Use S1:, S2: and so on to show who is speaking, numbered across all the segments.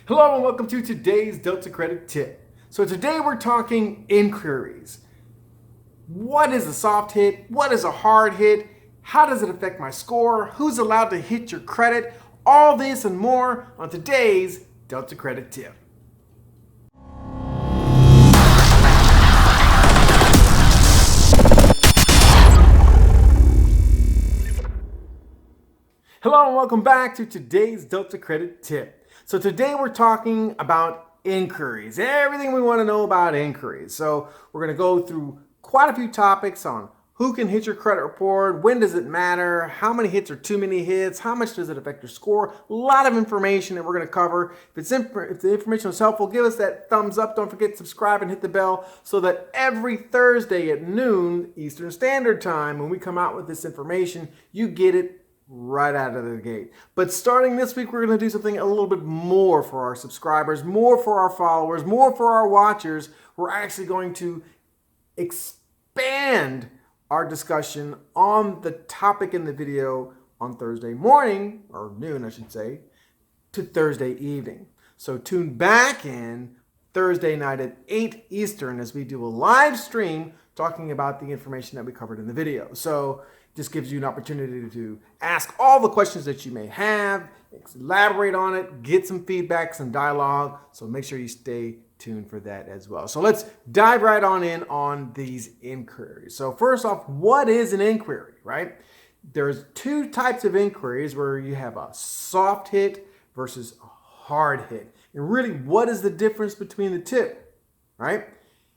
S1: Hello and welcome to today's Delta Credit Tip. So today we're talking inquiries. What is a soft hit? What is a hard hit? How does it affect my score? Who's allowed to hit your credit? All this and more on today's Delta Credit Tip. Hello and welcome back to today's Delta Credit Tip. So today we're talking about inquiries, everything we want to know about inquiries. So we're going to go through quite a few topics on who can hit your credit report, when does it matter, how many hits are too many hits, how much does it affect your score, a lot of information that we're going to cover. If the information was helpful, give us that thumbs up. Don't forget to subscribe and hit the bell so that every Thursday at noon Eastern Standard Time, when we come out with this information, you get it right out of the gate. But starting this week, we're going to do something a little bit more for our subscribers, more for our followers, more for our watchers. We're actually going to expand our discussion on the topic in the video on Thursday morning, or noon, I should say, to Thursday evening. So tune back in Thursday night at 8 Eastern as we do a live stream talking about the information that we covered in the video. So just gives you an opportunity to ask all the questions that you may have, elaborate on it, get some feedback, some dialogue. So make sure you stay tuned for that as well. So let's dive right on in on these inquiries. So first off, what is an inquiry, right? There's two types of inquiries where you have a soft hit versus a hard hit. And really, what is the difference between the two, right?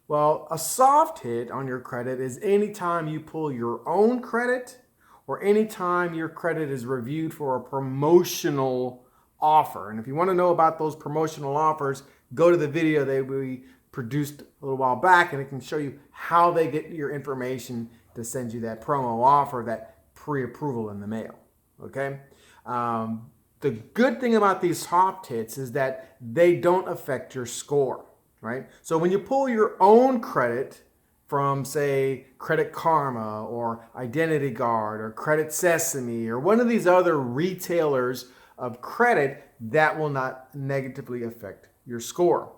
S1: Well, a soft hit on your credit is anytime you pull your own credit or anytime your credit is reviewed for a promotional offer. And if you want to know about those promotional offers, go to the video that we produced a little while back and it can show you how they get your information to send you that promo offer, that pre-approval in the mail, okay? The good thing about these soft hits is that they don't affect your score. Right? So when you pull your own credit from, say, Credit Karma or Identity Guard or Credit Sesame or one of these other retailers of credit, that will not negatively affect your score.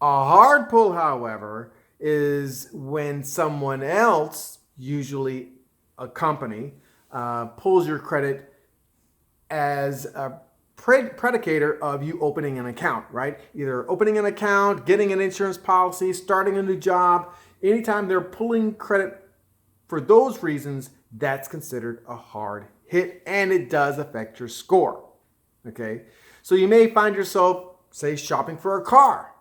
S1: A hard pull, however, is when someone else, usually a company, pulls your credit as a predicator of you opening an account, right? Either opening an account, getting an insurance policy, starting a new job. Anytime they're pulling credit for those reasons, that's considered a hard hit and it does affect your score, okay? So you may find yourself, say, shopping for a car.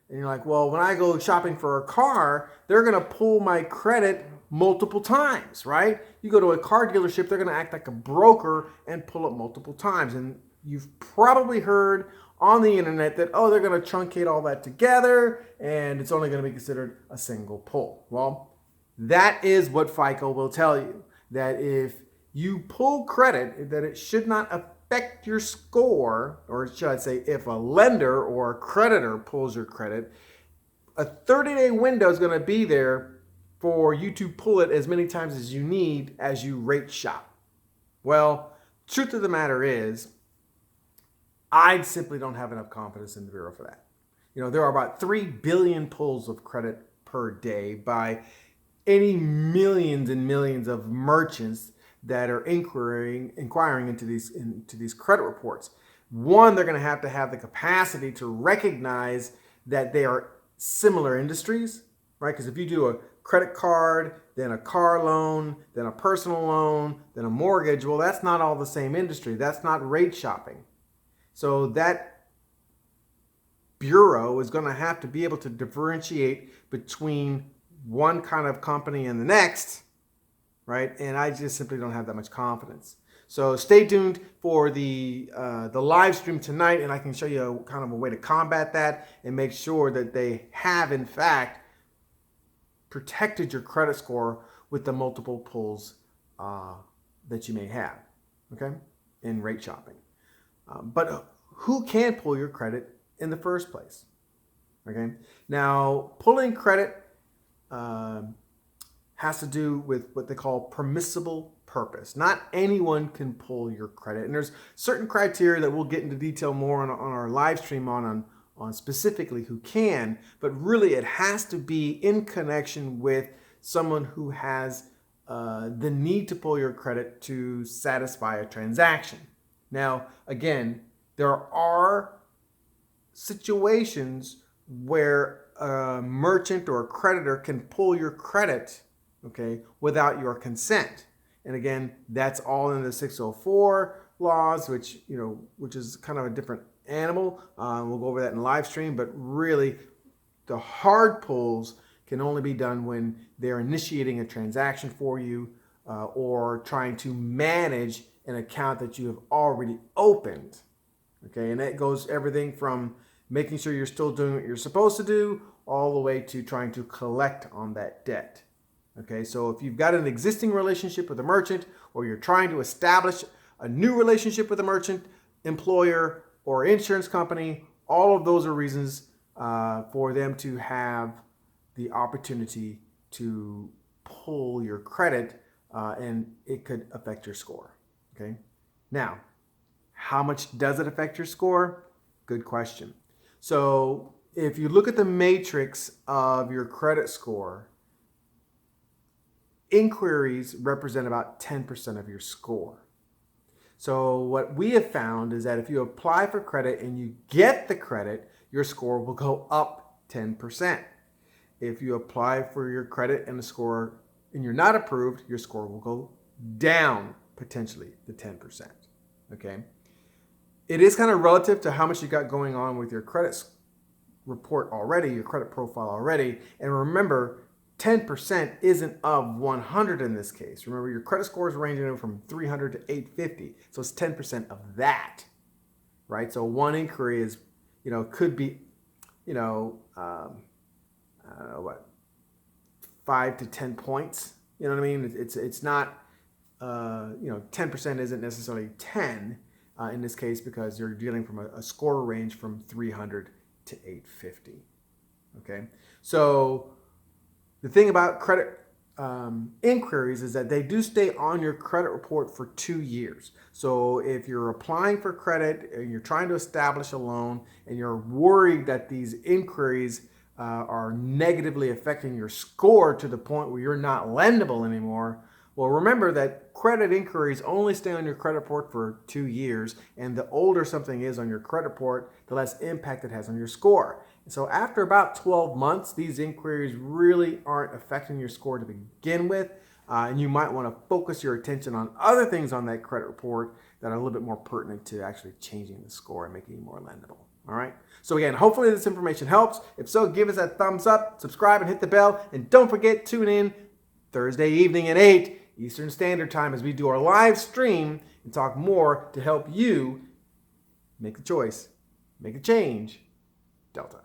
S1: And you're like, well, when I go shopping for a car, they're gonna pull my credit multiple times, right? You go to a car dealership, they're gonna act like a broker and pull it multiple times. And you've probably heard on the internet that, oh, they're going to truncate all that together and it's only going to be considered a single pull. Well, that is what FICO will tell you, that if you pull credit, that it should not affect your score, or should I say, if a lender or a creditor pulls your credit, a 30-day window is going to be there for you to pull it as many times as you need as you rate shop. Well, truth of the matter is, I simply don't have enough confidence in the Bureau for that. You know, there are about 3 billion pulls of credit per day by any millions and millions of merchants that are inquiring into these credit reports. One, they're going to have the capacity to recognize that they are similar industries, right? Because if you do a credit card, then a car loan, then a personal loan, then a mortgage, well, that's not all the same industry. That's not rate shopping. So that bureau is going to have to be able to differentiate between one kind of company and the next, right? And I just simply don't have that much confidence. So stay tuned for the live stream tonight, and I can show you kind of a way to combat that and make sure that they have, in fact, protected your credit score with the multiple pulls that you may have, okay, in rate shopping. But who can pull your credit in the first place? Okay. Now, pulling credit has to do with what they call permissible purpose. Not anyone can pull your credit. And there's certain criteria that we'll get into detail more on our live stream on specifically who can, but really it has to be in connection with someone who has the need to pull your credit to satisfy a transaction. Now, again, there are situations where a merchant or a creditor can pull your credit, okay, without your consent. And again, that's all in the 604 laws, which is kind of a different animal. We'll go over that in live stream, but really the hard pulls can only be done when they're initiating a transaction for you or trying to manage an account that you have already opened. Okay, and that goes everything from making sure you're still doing what you're supposed to do all the way to trying to collect on that debt. Okay, so if you've got an existing relationship with a merchant or you're trying to establish a new relationship with a merchant, employer, or insurance company, all of those are reasons for them to have the opportunity to pull your credit and it could affect your score. Okay, now, how much does it affect your score? Good question. So if you look at the matrix of your credit score, inquiries represent about 10% of your score. So what we have found is that if you apply for credit and you get the credit, your score will go up 10%. If you apply for your credit and the score and you're not approved, your score will go down potentially to 10%. Okay? It is kind of relative to how much you got going on with your credit report already, your credit profile already. And remember, 10% isn't of 100 in this case. Remember, your credit score is ranging from 300 to 850. So it's 10% of that, right? So one inquiry is, could be, I don't know what, 5 to 10 points. You know what I mean? It's not, 10% isn't necessarily 10 in this case because you're dealing from a score range from 300 to 850. Okay, so the thing about credit inquiries is that they do stay on your credit report for 2 years. So if you're applying for credit and you're trying to establish a loan and you're worried that these inquiries are negatively affecting your score to the point where you're not lendable anymore, well, remember that credit inquiries only stay on your credit report for 2 years, and the older something is on your credit report, the less impact it has on your score. And so after about 12 months, these inquiries really aren't affecting your score to begin with, and you might want to focus your attention on other things on that credit report that are a little bit more pertinent to actually changing the score and making you more lendable. All right. So again, hopefully this information helps. If so, give us a thumbs up, subscribe, and hit the bell. And don't forget, tune in Thursday evening at 8 Eastern Standard Time as we do our live stream and talk more to help you make the choice, make a change, Delta.